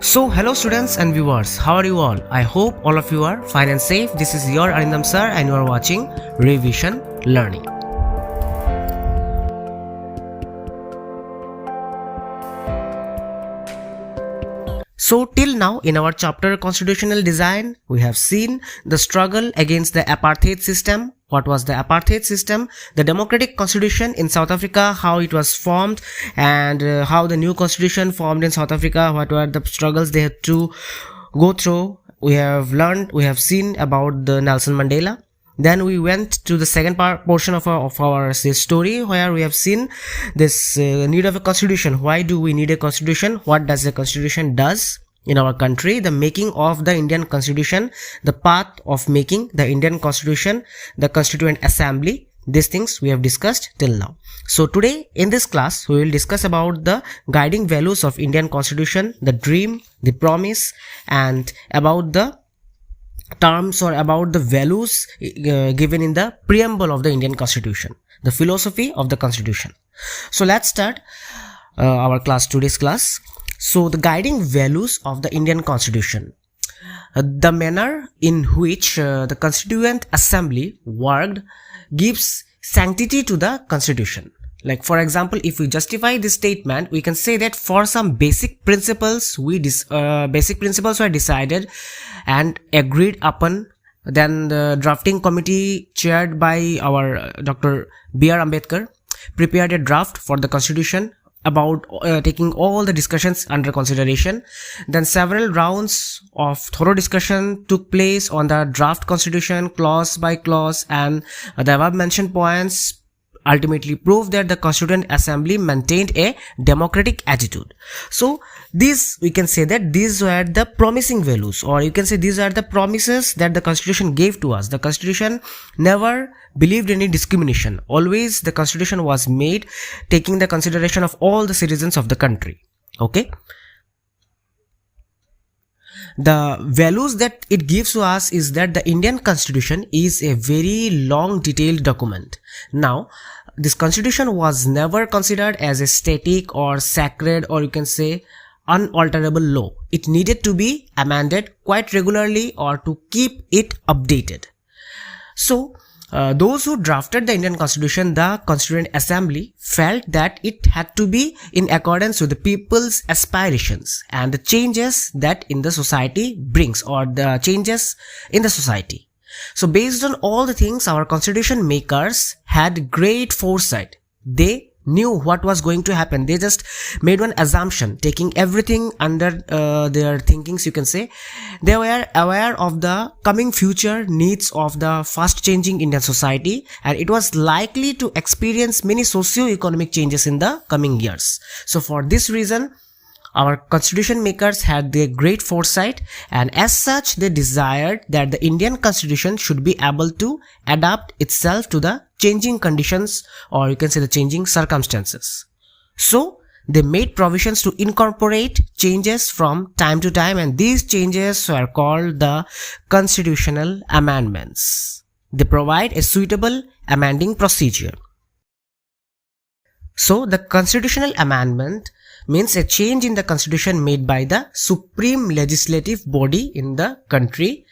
So, hello students and viewers, how are you all? I hope all of you are fine and safe. This is your Arindam sir and you are watching Revision Learning. So till now in our chapter Constitutional Design, we have seen the struggle against the apartheid system. What was the apartheid system? The democratic constitution in South Africa, how it was formed, and how the new constitution formed in South Africa, what were the struggles they had to go through. We have seen about the Nelson Mandela. Then we went to the second portion of our story, where we have seen this need of a constitution. Why do we need a constitution? What does the constitution does in our country? The making of the Indian constitution, the path of making the Indian constitution, the Constituent Assembly. These things we have discussed till now. So today in this class we will discuss about the guiding values of Indian constitution, the dream, the promise, and about the terms or about the values given in the preamble of the Indian constitution, the philosophy of the constitution. So let's start our today's class. So the guiding values of the Indian constitution, the manner in which the Constituent Assembly worked gives sanctity to the constitution. Like for example, if we justify this statement, we can say that for some basic principles were decided and agreed upon. Then the drafting committee chaired by our Dr. B.R. Ambedkar prepared a draft for the constitution about taking all the discussions under consideration. Then several rounds of thorough discussion took place on the draft constitution clause by clause, and the above mentioned points ultimately proved that the Constituent Assembly maintained a democratic attitude. So these, we can say that these were the promising values, or you can say these are the promises that the Constitution gave to us. The Constitution never believed in any discrimination. Always the Constitution was made taking the consideration of all the citizens of the country. Okay. The values that it gives to us is that the Indian Constitution is a very long detailed document. Now, this constitution was never considered as a static or sacred, or you can say unalterable law. It needed to be amended quite regularly or to keep it updated. So, those who drafted the Indian Constitution, the Constituent Assembly, felt that it had to be in accordance with the people's aspirations and the changes that in the society brings, or the changes in the society. So based on all the things, our constitution makers had great foresight. They knew what was going to happen. They just made one assumption, taking everything under their thinkings, you can say. They were aware of the coming future needs of the fast changing Indian society, and it was likely to experience many socio-economic changes in the coming years. So for this reason, our constitution makers had their great foresight, and as such they desired that the Indian constitution should be able to adapt itself to the changing conditions, or you can say the changing circumstances. So they made provisions to incorporate changes from time to time, and these changes were called the constitutional amendments. They provide a suitable amending procedure. So the constitutional amendment means a change in the constitution made by the supreme legislative body in the country.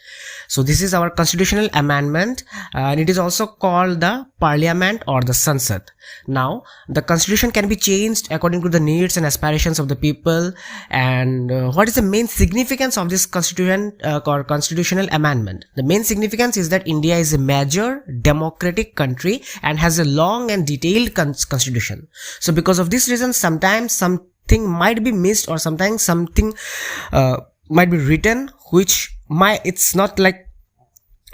So this is our constitutional amendment, and it is also called the parliament or the Sansad. Now the constitution can be changed according to the needs and aspirations of the people. And what is the main significance of this constitution or constitutional amendment? The main significance is that India is a major democratic country and has a long and detailed constitution. So because of this reason, sometimes something might be missed, or sometimes something might be written which it's not like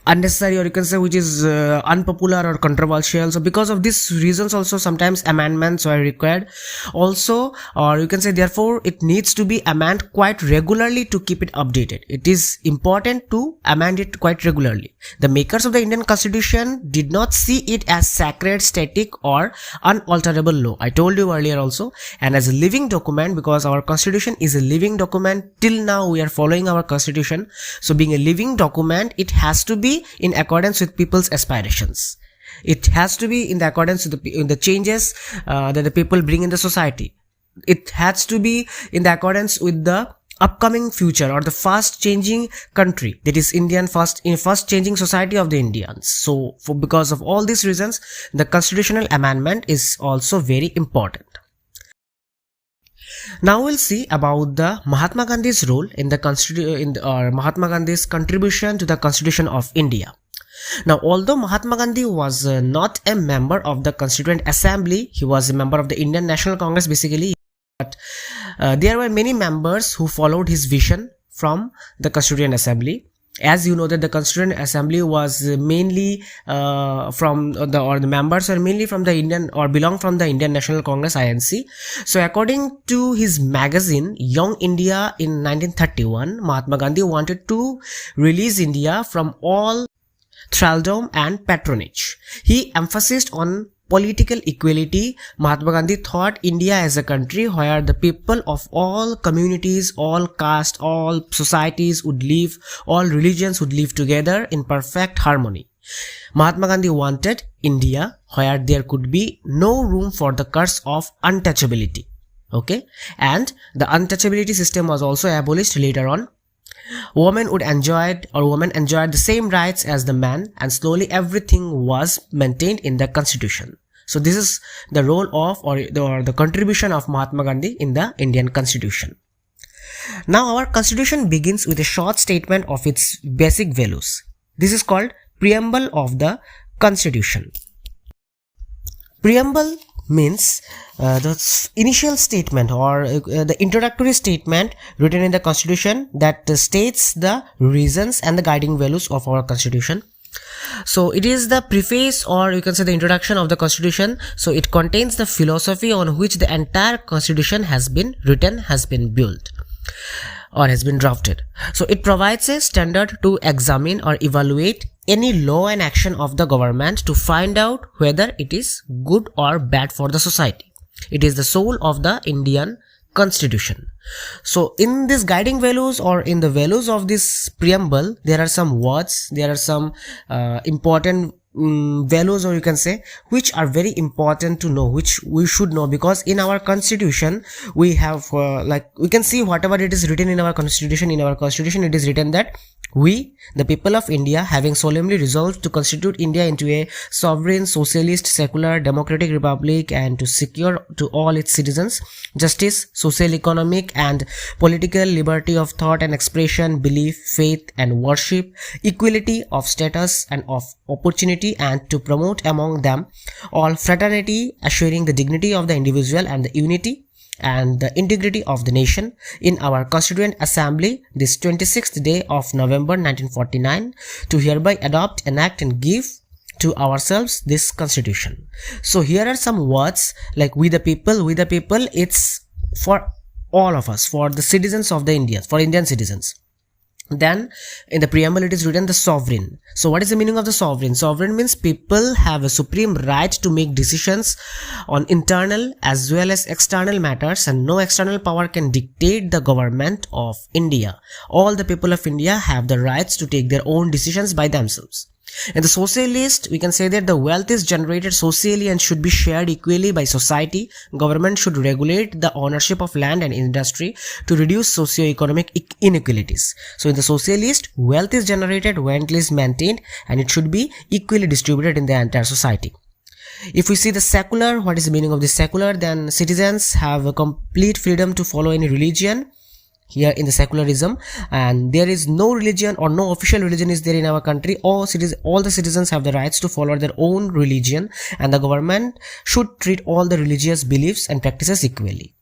unnecessary, or you can say which is unpopular or controversial. So because of these reasons also sometimes amendments are required also, or you can say therefore it needs to be amended quite regularly to keep it updated. It is important to amend it quite regularly. The makers of the Indian Constitution did not see it as sacred, static, or unalterable law. I told you earlier also, and as a living document, because our constitution is a living document. Till now we are following our constitution. So being a living document, it has to be in accordance with people's aspirations. It has to be in the accordance with the changes that the people bring in the society. It has to be in the accordance with the upcoming future or the fast changing country, that is Indian fast changing society of the Indians. So because of all these reasons, the constitutional amendment is also very important. Now we'll see about the Mahatma Gandhi's role in the Mahatma Gandhi's contribution to the Constitution of India. Now, although Mahatma Gandhi was not a member of the Constituent Assembly, he was a member of the Indian National Congress basically, but there were many members who followed his vision from the Constituent Assembly. As you know that the Constituent Assembly was mainly the members are mainly from the Indian or belong from the Indian National Congress INC. So according to his magazine Young India in 1931, Mahatma Gandhi wanted to release India from all thraldom and patronage. He emphasized on political equality. Mahatma Gandhi thought India as a country where the people of all communities, all castes, all societies would live, all religions would live together in perfect harmony. Mahatma Gandhi wanted India where there could be no room for the curse of untouchability. Okay, and the untouchability system was also abolished later on. Women enjoyed the same rights as the man, and slowly everything was maintained in the constitution. So this is the role of or the contribution of Mahatma Gandhi in the Indian constitution. Now our constitution begins with a short statement of its basic values. This is called preamble of the constitution. Preamble means the initial statement or the introductory statement written in the constitution that states the reasons and the guiding values of our constitution. So it is the preface, or you can say the introduction of the constitution. So it contains the philosophy on which the entire constitution has been written, has been built, or has been drafted. So it provides a standard to examine or evaluate any law and action of the government to find out whether it is good or bad for the society. It is the soul of the Indian constitution. So in these guiding values or in the values of this preamble, there are some words, there are some important values, or you can say which are very important to know, which we should know, because in our constitution we have we can see whatever it is written in our constitution. In our constitution it is written that we, the people of India, having solemnly resolved to constitute India into a sovereign, socialist, secular, democratic republic, and to secure to all its citizens justice, social, economic, and political liberty of thought and expression, belief, faith, and worship, equality of status and of opportunity, and to promote among them all fraternity, assuring the dignity of the individual and the unity and the integrity of the nation. In our Constituent Assembly this 26th day of November 1949, to hereby adopt, enact, and give to ourselves this constitution. So here are some words like we the people. We the people, it's for all of us, for the citizens of the India, for Indian citizens. Then in the preamble it is written the sovereign. So what is the meaning of the sovereign? Sovereign means people have a supreme right to make decisions on internal as well as external matters, and no external power can dictate the government of India. All the people of India have the rights to take their own decisions by themselves. In the socialist, we can say that the wealth is generated socially and should be shared equally by society. Government should regulate the ownership of land and industry to reduce socio-economic inequalities. So in the socialist, wealth is generated, wealth is maintained, and it should be equally distributed in the entire society. If we see the secular, what is the meaning of the secular? Then citizens have a complete freedom to follow any religion here in the secularism, and there is no religion or no official religion is there in our country. All the citizens have the rights to follow their own religion, and the government should treat all the religious beliefs and practices equally.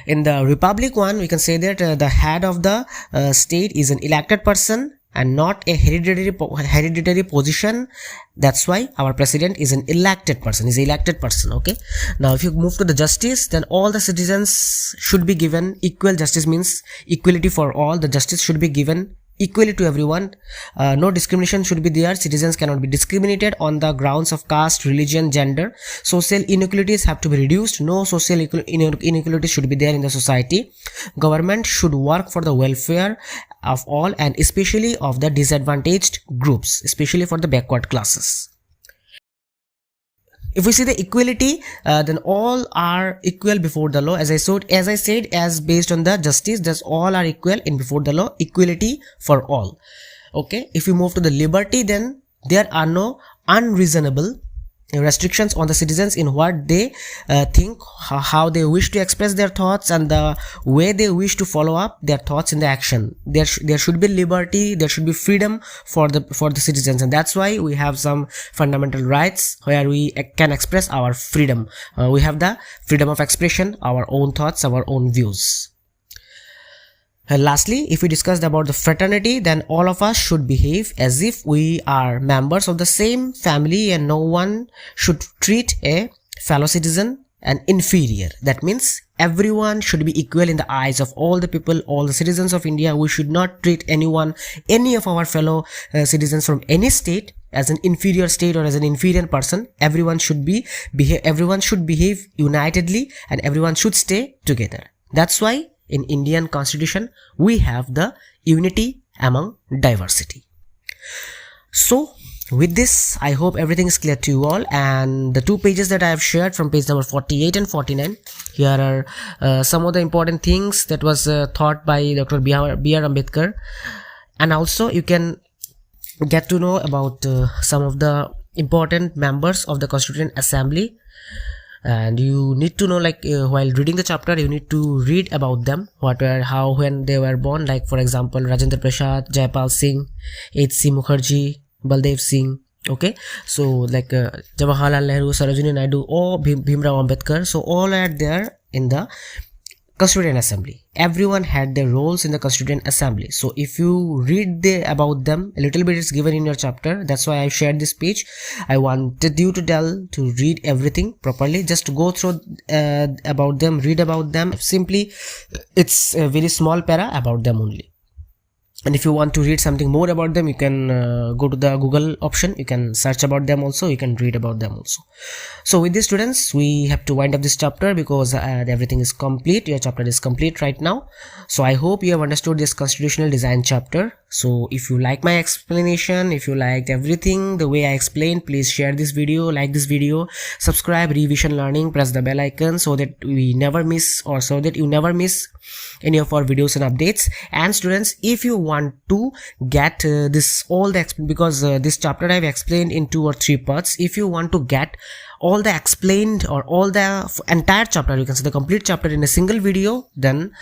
In the republic one, we can say that the head of the state is an elected person and not a hereditary position. That's why our president is an elected person, okay. Now if you move to the justice, then all the citizens should be given equal justice, means equality for all. The justice should be given equally to everyone. No discrimination should be there. Citizens cannot be discriminated on the grounds of caste, religion, gender. Social inequalities have to be reduced. No social inequalities should be there in the society. Government should work for the welfare of all, and especially of the disadvantaged groups, especially for the backward classes. If we see the equality, then all are equal before the law. As I said, as based on the justice, thus all are equal in before the law. Equality for all. Okay. If we move to the liberty, then there are no unreasonable restrictions on the citizens in what they think, how they wish to express their thoughts, and the way they wish to follow up their thoughts in the action. There should be liberty, there should be freedom for the citizens, and that's why we have some fundamental rights where we can express our freedom. We have the freedom of expression, our own thoughts, our own views. And lastly, if we discussed about the fraternity, then all of us should behave as if we are members of the same family, and no one should treat a fellow citizen an inferior. That means everyone should be equal in the eyes of all the people, all the citizens of India. We should not treat anyone, any of our fellow citizens from any state as an inferior state or as an inferior person. Everyone should behave unitedly, and everyone should stay together. That's why in Indian Constitution we have the unity among diversity. So with this, I hope everything is clear to you all, and the 2 pages that I have shared from page number 48 and 49, here are some of the important things that was taught by Dr. B.R. Ambedkar, and also you can get to know about some of the important members of the Constituent Assembly. And you need to know, like while reading the chapter, you need to read about them, what were, how, when they were born. Like for example, Rajendra Prasad, Jaipal Singh, H.C. Mukherjee, Baldev Singh. Okay, so like Jawaharlal Nehru, Sarojini Naidu, or Bhimrao Ambedkar. So all are there in the Constituent Assembly. Everyone had their roles in the Constituent Assembly. So if you read about them, a little bit is given in your chapter. That's why I shared this page. I wanted you to read everything properly. Just go through about them, read about them. Simply, it's a very small para about them only. And if you want to read something more about them, you can go to the Google option. You can search about them also. You can read about them also. So with these students, we have to wind up this chapter because everything is complete. Your chapter is complete right now. So I hope you have understood this constitutional design chapter. So if you like my explanation, if you liked everything the way I explained, please share this video, like this video, subscribe Revision Learning, press the bell icon so that we never miss, or so that you never miss any of our videos and updates. And students, if you want to get this because this chapter I've explained in 2 or 3 parts. If you want to get all the explained or all the entire chapter, you can see the complete chapter in a single video, then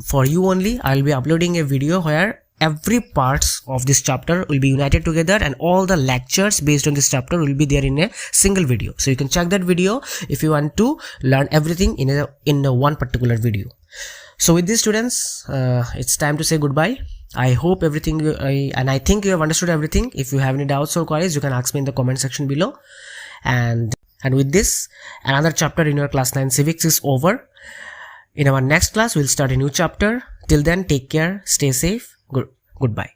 for you only I'll be uploading a video where every parts of this chapter will be united together, and all the lectures based on this chapter will be there in a single video. So you can check that video if you want to learn everything in a one particular video. So with these students, it's time to say goodbye. I hope everything and I think you have understood everything. If you have any doubts or queries, you can ask me in the comment section below. And with this, another chapter in your class 9 civics is over. In our next class, we'll start a new chapter. Till then, take care, stay safe. Goodbye.